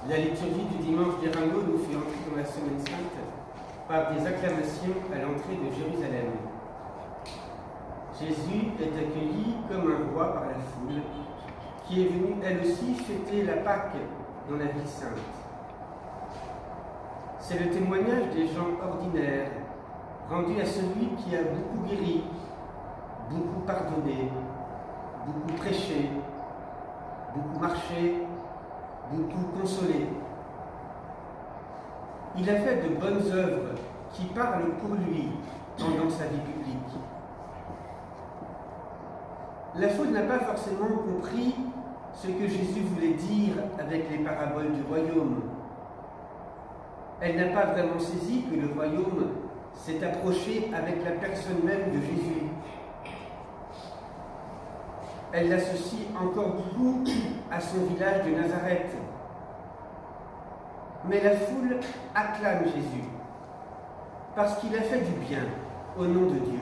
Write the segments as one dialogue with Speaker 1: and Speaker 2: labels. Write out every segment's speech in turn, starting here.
Speaker 1: La liturgie du dimanche des Rameaux nous fait entrer dans la Semaine Sainte par des acclamations à l'entrée de Jérusalem. Jésus est accueilli comme un roi par la foule, qui est venue elle aussi fêter la Pâque dans la ville sainte. C'est le témoignage des gens ordinaires, rendu à celui qui a beaucoup guéri, beaucoup pardonné, beaucoup prêché, beaucoup marché, beaucoup consolé. Il a fait de bonnes œuvres qui parlent pour lui pendant sa vie publique. La foule n'a pas forcément compris ce que Jésus voulait dire avec les paraboles du royaume. Elle n'a pas vraiment saisi que le royaume s'est approché avec la personne même de Jésus. Elle l'associe encore beaucoup à son village de Nazareth. Mais la foule acclame Jésus parce qu'il a fait du bien au nom de Dieu.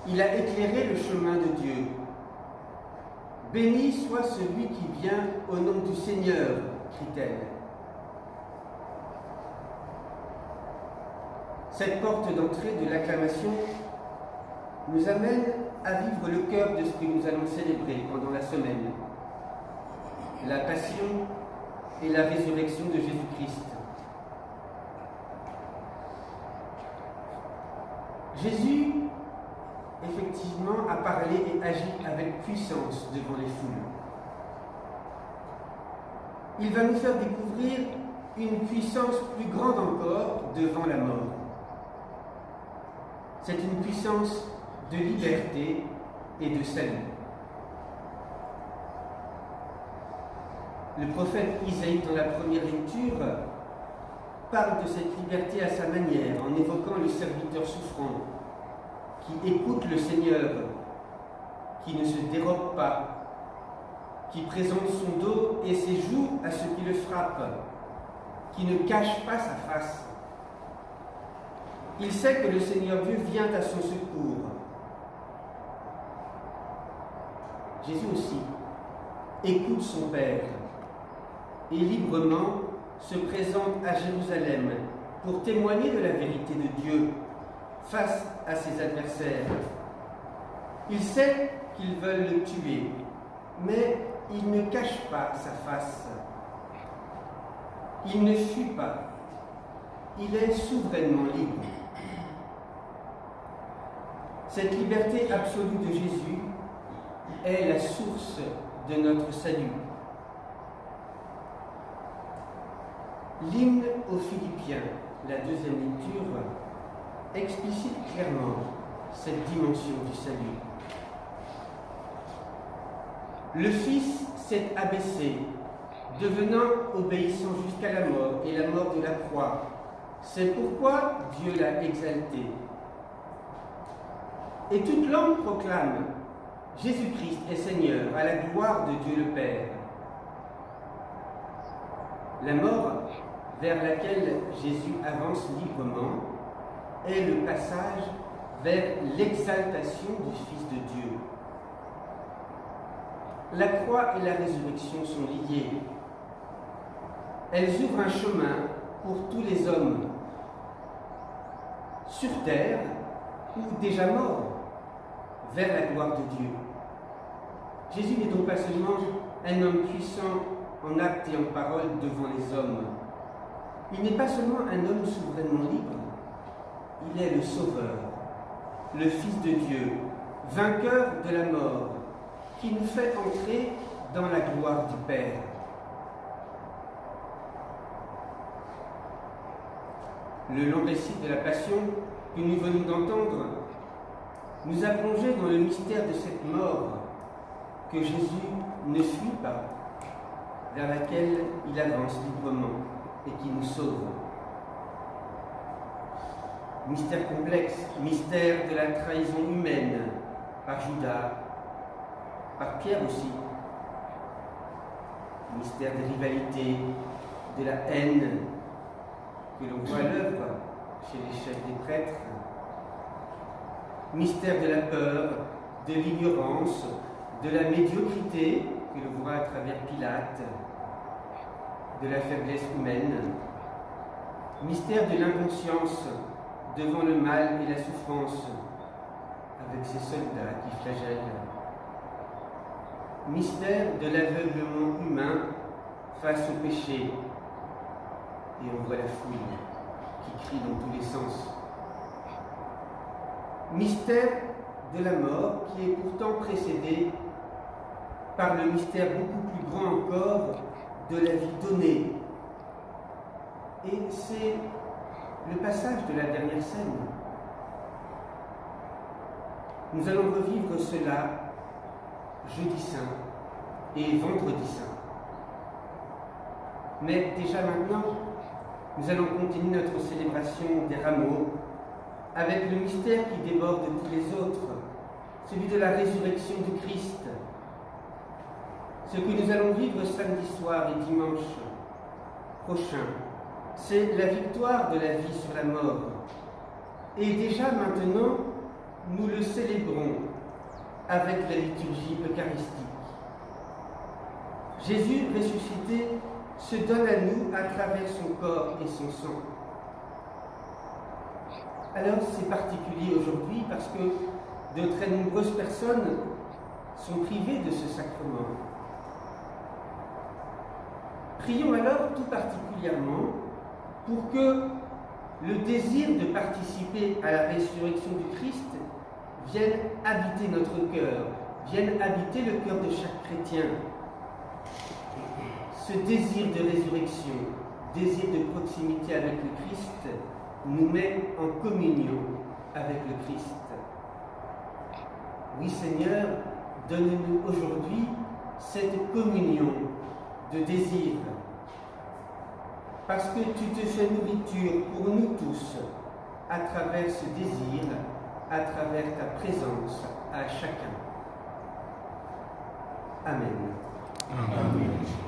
Speaker 1: Il a éclairé le chemin de Dieu. Béni soit celui qui vient au nom du Seigneur, crie-t-elle. Cette porte d'entrée de l'acclamation nous amène à vivre le cœur de ce que nous allons célébrer pendant la semaine, la passion et la résurrection de Jésus-Christ. Jésus, effectivement, a parlé et agi avec puissance devant les foules. Il va nous faire découvrir une puissance plus grande encore devant la mort. C'est une puissance de liberté et de salut. Le prophète Isaïe, dans la première lecture, parle de cette liberté à sa manière, en évoquant le serviteur souffrant, qui écoute le Seigneur, qui ne se dérobe pas, qui présente son dos et ses joues à ceux qui le frappent, qui ne cache pas sa face. Il sait que le Seigneur Dieu vient à son secours. Jésus aussi écoute son Père et librement se présente à Jérusalem pour témoigner de la vérité de Dieu face à ses adversaires. Il sait qu'ils veulent le tuer, mais il ne cache pas sa face. Il ne fuit pas. Il est souverainement libre. Cette liberté absolue de Jésus est la source de notre salut. L'hymne aux Philippiens, la deuxième lecture, explicite clairement cette dimension du salut. Le Fils s'est abaissé, devenant obéissant jusqu'à la mort et la mort de la croix. C'est pourquoi Dieu l'a exalté. Et toute langue proclame Jésus-Christ est Seigneur, à la gloire de Dieu le Père. La mort vers laquelle Jésus avance librement est le passage vers l'exaltation du Fils de Dieu. La croix et la résurrection sont liées. Elles ouvrent un chemin pour tous les hommes, sur terre ou déjà morts, vers la gloire de Dieu. Jésus n'est donc pas seulement un homme puissant en actes et en paroles devant les hommes. Il n'est pas seulement un homme souverainement libre, il est le Sauveur, le Fils de Dieu, vainqueur de la mort, qui nous fait entrer dans la gloire du Père. Le long récit de la Passion que nous venons d'entendre nous a plongé dans le mystère de cette mort que Jésus ne fuit pas, vers laquelle il avance librement et qui nous sauve. Mystère complexe, mystère de la trahison humaine par Judas, par Pierre aussi. Mystère des rivalités, de la haine que l'on voit à l'œuvre chez les chefs des prêtres. Mystère de la peur, de l'ignorance, de la médiocrité que l'on voit à travers Pilate. de la faiblesse humaine, mystère de l'inconscience devant le mal et la souffrance, avec ces soldats qui flagellent, mystère de l'aveuglement humain face au péché, et on voit la foule qui crie dans tous les sens. Mystère de la mort qui est pourtant précédé par le mystère beaucoup plus grand encore de la vie donnée. Et c'est le passage de la dernière scène. Nous allons revivre cela jeudi saint et vendredi saint. Mais déjà maintenant, nous allons continuer notre célébration des rameaux avec le mystère qui déborde tous les autres, celui de la résurrection du Christ. Ce que nous allons vivre samedi soir et dimanche prochain, c'est la victoire de la vie sur la mort. Et déjà maintenant, nous le célébrons avec la liturgie eucharistique. Jésus ressuscité se donne à nous à travers son corps et son sang. Alors c'est particulier aujourd'hui parce que de très nombreuses personnes sont privées de ce sacrement. Prions alors tout particulièrement pour que le désir de participer à la résurrection du Christ vienne habiter notre cœur, vienne habiter le cœur de chaque chrétien. Ce désir de résurrection, désir de proximité avec le Christ, nous met en communion avec le Christ. Oui Seigneur, donne-nous aujourd'hui cette communion de désir, parce que tu te fais nourriture pour nous tous à travers ce désir, à travers ta présence à chacun. Amen.
Speaker 2: Amen.